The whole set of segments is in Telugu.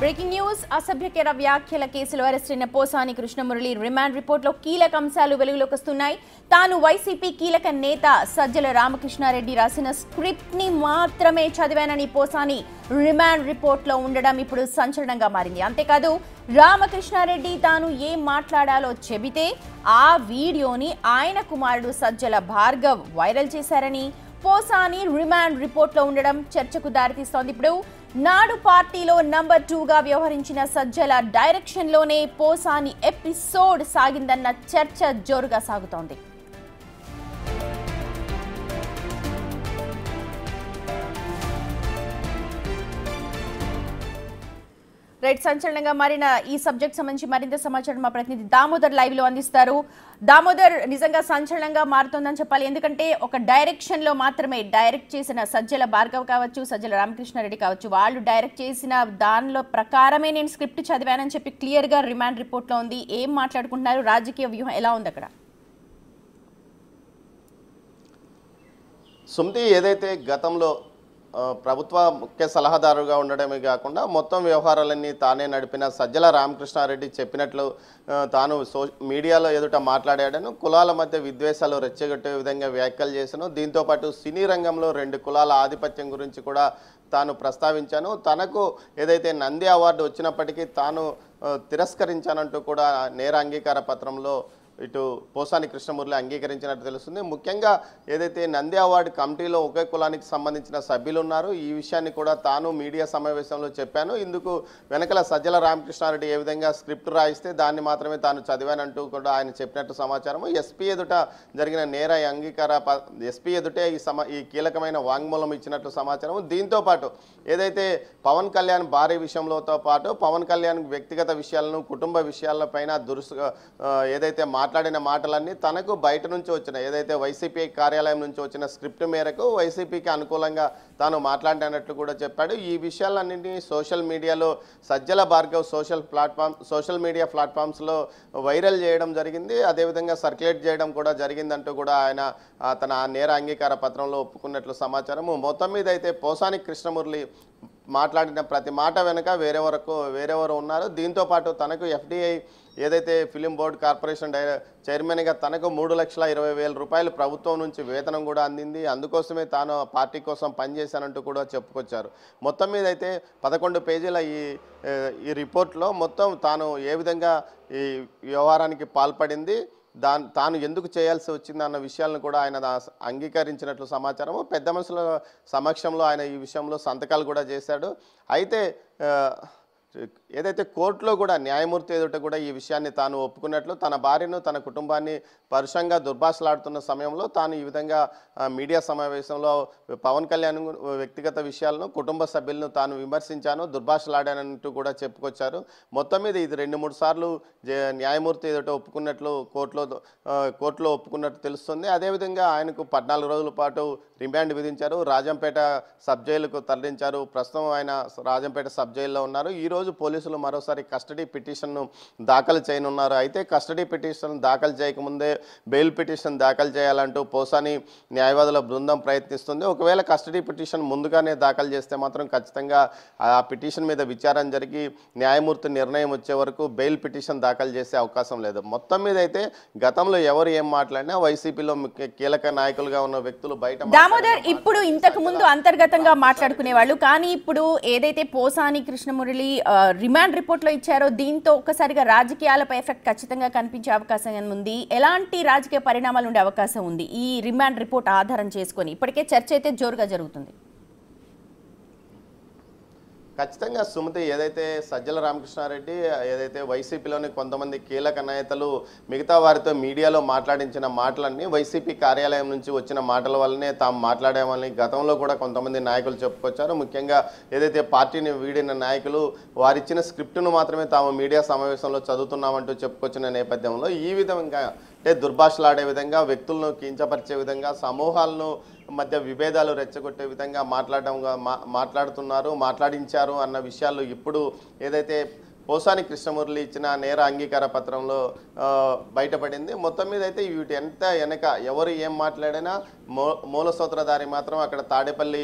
బ్రేకింగ్ న్యూస్ అసభ్యకర వ్యాఖ్యల కేసులో అరెస్ట్ అయిన పోసాని కృష్ణమురళి రిమాండ్ రిపోర్ట్లో కీలక అంశాలు వెలుగులోకి వస్తున్నాయి. తాను వైసీపీ కీలక నేత సజ్జల రామకృష్ణారెడ్డి రాసిన స్క్రిప్ట్ ని మాత్రమే చదివానని పోసాని రిమాండ్ రిపోర్ట్లో ఉండడం ఇప్పుడు సంచలనంగా మారింది. అంతేకాదు రామకృష్ణారెడ్డి తాను ఏం మాట్లాడాలో చెబితే ఆ వీడియోని ఆయన కుమారుడు సజ్జల భార్గవ్ వైరల్ చేశారని పోసాని రిమాండ్ రిపోర్ట్లో ఉండడం చర్చకు దారితీస్తోంది. ఇప్పుడు నాడు పార్టీలో నంబర్ 2గా వ్యవహరించిన సజ్జల డైరెక్షన్లోనే పోసాని ఎపిసోడ్ సాగిందన్న చర్చ జోరుగా సాగుతోంది. రైట్, సంచలనంగా మారిన ఈ సబ్జెక్ట్ సంబంధించి మరింత సమాచారం మా ప్రతినిధి దామోదర్ లైవ్ లో అందిస్తారు. దామోదర్, నిజంగా సంచలనంగా మారుతోందని చెప్పాలి. ఎందుకంటే ఒక డైరెక్షన్ లో మాత్రమే డైరెక్ట్ చేసిన సజ్జల భార్గవ్ కావచ్చు, సజ్జల రామకృష్ణారెడ్డి కావచ్చు, వాళ్ళు డైరెక్ట్ చేసిన దానిలో ప్రకారమే నేను స్క్రిప్ట్ చదివానని చెప్పి క్లియర్ గా రిమాండ్ రిపోర్ట్ లో ఉంది. ఏం మాట్లాడుకుంటున్నారు? రాజకీయ వ్యూహం ఎలా ఉంది అక్కడ? సుమతి, ఏదైతే గతంలో ప్రభుత్వ ముఖ్య సలహాదారుగా ఉండడమే కాకుండా మొత్తం వ్యవహారాలన్నీ తానే నడిపిన సజ్జల రామకృష్ణారెడ్డి చెప్పినట్లు తాను మీడియాలో ఎదుట మాట్లాడాడను, కులాల మధ్య విద్వేషాలు రెచ్చగొట్టే విధంగా వ్యాఖ్యలు చేశాను. దీంతోపాటు సినీ రంగంలో 2 కులాల ఆధిపత్యం గురించి కూడా తాను ప్రస్తావించాను. తనకు ఏదైతే నంది అవార్డు వచ్చినప్పటికీ తాను తిరస్కరించానంటూ కూడా నేర అంగీకార పత్రంలో ఇటు పోసాని కృష్ణమురళి అంగీకరించినట్టు తెలుస్తుంది. ముఖ్యంగా ఏదైతే నంది అవార్డు కమిటీలో ఒకే కులానికి సంబంధించిన సభ్యులు ఉన్నారు, ఈ విషయాన్ని కూడా తాను మీడియా సమావేశంలో చెప్పాను. ఇందుకు వెనకల సజ్జల రామకృష్ణారెడ్డి ఏ విధంగా స్క్రిప్ట్ రాయిస్తే దాన్ని మాత్రమే తాను చదివానంటూ కూడా ఆయన చెప్పినట్టు సమాచారం. ఎస్పీ ఎదుట జరిగిన నేర అంగీకార ఎస్పీ ఎదుటే ఈ కీలకమైన వాంగ్మూలం ఇచ్చినట్లు సమాచారం. దీంతోపాటు ఏదైతే పవన్ కళ్యాణ్ భారీ విషయంలోతో పాటు పవన్ కళ్యాణ్ వ్యక్తిగత విషయాలను, కుటుంబ విషయాలపైన ఏదైతే మాట్లాడిన మాటలన్నీ తనకు బయట నుంచి వచ్చిన ఏదైతే వైసీపీ కార్యాలయం నుంచి వచ్చిన స్క్రిప్ట్ మేరకు వైసీపీకి అనుకూలంగా తాను మాట్లాడినట్లు కూడా చెప్పాడు. ఈ విషయాలన్నింటినీ సోషల్ మీడియాలో సజ్జల భార్గవ్ సోషల్ మీడియా ప్లాట్ఫామ్స్లో వైరల్ చేయడం జరిగింది. అదేవిధంగా సర్క్యులేట్ చేయడం కూడా జరిగిందంటూ కూడా ఆయన తన నేర అంగీకార పత్రంలో ఒప్పుకున్నట్లు సమాచారము. మొత్తం మీద అయితే పోసాని కృష్ణమురళి మాట్లాడిన ప్రతి మాట వెనుక వేరెవరు ఉన్నారు. దీంతోపాటు తనకు ఎఫ్డిఐ ఏదైతే ఫిలిం బోర్డు కార్పొరేషన్ చైర్మన్గా తనకు 3,20,000 రూపాయలు ప్రభుత్వం నుంచి వేతనం కూడా అందింది. అందుకోసమే తాను పార్టీ కోసం పనిచేశానంటూ కూడా చెప్పుకొచ్చారు. మొత్తం మీద అయితే 11 పేజీల ఈ రిపోర్ట్లో మొత్తం తాను ఏ విధంగా ఈ వ్యవహారానికి పాల్పడింది, తాను ఎందుకు చేయాల్సి వచ్చింది అన్న విషయాలను కూడా ఆయన అంగీకరించినట్లు సమాచారము. పెద్ద మనుషుల సమక్షంలో ఆయన ఈ విషయంలో సంతకాలు కూడా చేశాడు. అయితే ఏదైతే కోర్టులో కూడా న్యాయమూర్తి ఎదుట కూడా ఈ విషయాన్ని తాను ఒప్పుకున్నట్లు, తన భార్యను తన కుటుంబాన్ని పరుషంగా దుర్భాషలాడుతున్న సమయంలో తాను ఈ విధంగా మీడియా సమావేశంలో పవన్ కళ్యాణ్ వ్యక్తిగత విషయాలను, కుటుంబ సభ్యులను తాను విమర్శించాను, దుర్భాషలాడానంటూ కూడా చెప్పుకొచ్చారు. మొత్తం మీద ఇది 2-3 సార్లు న్యాయమూర్తి ఎదుట ఒప్పుకున్నట్లు కోర్టులో ఒప్పుకున్నట్టు తెలుస్తుంది. అదేవిధంగా ఆయనకు 14 రోజుల పాటు రిమాండ్ విధించారు. రాజంపేట సబ్ జైలుకు తరలించారు. ప్రస్తుతం ఆయన రాజంపేట సబ్ జైల్లో ఉన్నారు. ఈరోజు పోలీసులు మరోసారి కస్టడీ పిటిషన్ను దాఖలు చేయనున్నారు. అయితే కస్టడీ పిటిషన్ దాఖలు చేయకముందే బెయిల్ పిటిషన్ దాఖలు చేయాలంటూ పోసాని న్యాయవాదుల బృందం ప్రయత్నిస్తుంది. ఒకవేళ కస్టడీ పిటిషన్ ముందుగానే దాఖలు చేస్తే మాత్రం ఖచ్చితంగా ఆ పిటిషన్ మీద విచారణ జరిగి న్యాయమూర్తి నిర్ణయం వచ్చే వరకు బెయిల్ పిటిషన్ దాఖలు చేసే అవకాశం లేదు. మొత్తం మీద అయితే గతంలో ఎవరు ఏం మాట్లాడినా వైసీపీలో కీలక నాయకులుగా ఉన్న వ్యక్తులు బయట దామోదర్ ఇప్పుడు ఇంతకు ముందు అంతర్గతంగా మాట్లాడుకునేవాళ్ళు, కానీ ఇప్పుడు ఏదైతే పోసాని కృష్ణమురళి రిమాండ్ రిపోర్ట్ లో ఇచ్చారో దీంతో ఒక్కసారిగా రాజకీయాలపై ఎఫెక్ట్ ఖచ్చితంగా కనిపించే అవకాశం ఉంది. ఎలాంటి రాజకీయ పరిణామాలు ఉండే అవకాశం ఉంది ఈ రిమాండ్ రిపోర్ట్ ఆధారం చేసుకొని? ఇప్పటికే చర్చ అయితే జోరుగా జరుగుతుంది. ఖచ్చితంగా సుమతి, ఏదైతే సజ్జల రామకృష్ణారెడ్డి ఏదైతే వైసీపీలోని కొంతమంది కీలక నేతలు మిగతా వారితో మీడియాలో మాట్లాడించిన మాటలన్నీ వైసీపీ కార్యాలయం నుంచి వచ్చిన మాటల వల్లనే తాము మాట్లాడామని గతంలో కూడా కొంతమంది నాయకులు చెప్పుకొచ్చారు. ముఖ్యంగా ఏదైతే పార్టీని వీడిన నాయకులు వారిచ్చిన స్క్రిప్ట్ను మాత్రమే తాము మీడియా సమావేశంలో చదువుతున్నామంటూ చెప్పుకొచ్చిన నేపథ్యంలో ఈ విధంగా అంటే దుర్భాషలాడే విధంగా, వ్యక్తులను కించపరిచే విధంగా, సమూహాలను మధ్య విభేదాలు రెచ్చగొట్టే విధంగా మాట్లాడించారు అన్న విషయాలు ఇప్పుడు ఏదైతే పోసాని కృష్ణమురళి ఇచ్చిన నేర అంగీకార పత్రంలో బయటపడింది. మొత్తం మీద అయితే వీటి ఎంత వెనక ఎవరు ఏం మాట్లాడినా మూల సూత్రధారి మాత్రం అక్కడ తాడేపల్లి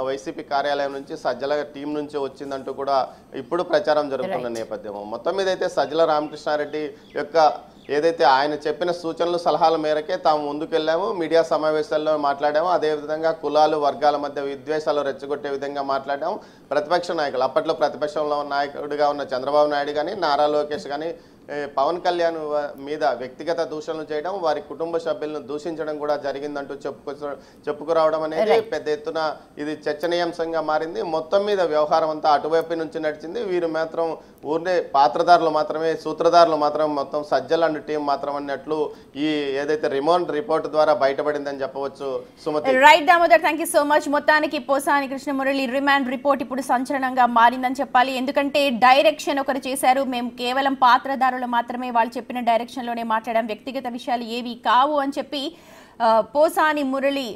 వైసీపీ కార్యాలయం నుంచి సజ్జల టీం నుంచి వచ్చిందంటూ కూడా ఇప్పుడు ప్రచారం జరుగుతున్న నేపథ్యం. మొత్తం మీద అయితే సజ్జల రామకృష్ణారెడ్డి యొక్క ఏదైతే ఆయన చెప్పిన సూచనలు సలహాల మేరకే తాము ముందుకెళ్ళాము, మీడియా సమావేశాల్లో మాట్లాడాము, అదేవిధంగా కులాలు వర్గాల మధ్య విద్వేషాలు రెచ్చగొట్టే విధంగా మాట్లాడాము. ప్రతిపక్ష నాయకులు అప్పట్లో ప్రతిపక్షంలో నాయకుడిగా ఉన్న చంద్రబాబు నాయుడు కానీ నారా లోకేష్ కానీ పవన్ కళ్యాణ్ మీద వ్యక్తిగత దూషణలు చేయడం, వారి కుటుంబ సభ్యులను దూషించడం కూడా జరిగిందంటూ చెప్పుకురావడం అనేది పెద్ద ఎత్తున ఇది చర్చనీయాంశంగా మారింది. మొత్తం మీద వ్యవహారం అంతా అటువైపు నుంచి నడిచింది. వీరు మాత్రం ఊరినే పాత్రధారులు మాత్రమే, సూత్రధారులు మాత్రం మొత్తం సజ్జల అండ్ టీం మాత్రం అన్నట్లు ఈ ఏదైతే రిపోర్ట్ ద్వారా బయటపడిందని చెప్పవచ్చు. Sumathi. Right Damodar, thank you so much. మొత్తానికి పోసాని కృష్ణమురళి రిమాండ్ రిపోర్ట్ ఇప్పుడు సంచలనంగా మారిందని చెప్పాలి. ఎందుకంటే డైరెక్షన్ ఒకరు చేశారు, మేము కేవలం పాత్రధారులు మాత్రమే వాళ్ళు చెప్పిన డైరెక్షన్ లోనే మాట్లాడాం, వ్యక్తిగత విషయాలు ఏవి కావు అని చెప్పి పోసాని మురళి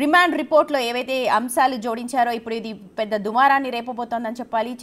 రిమాండ్ రిపోర్ట్ లో ఏవైతే అంశాలు జోడించారో ఇప్పుడు ఇది పెద్ద దుమారాన్ని రేపబోతోందని చెప్పాలి.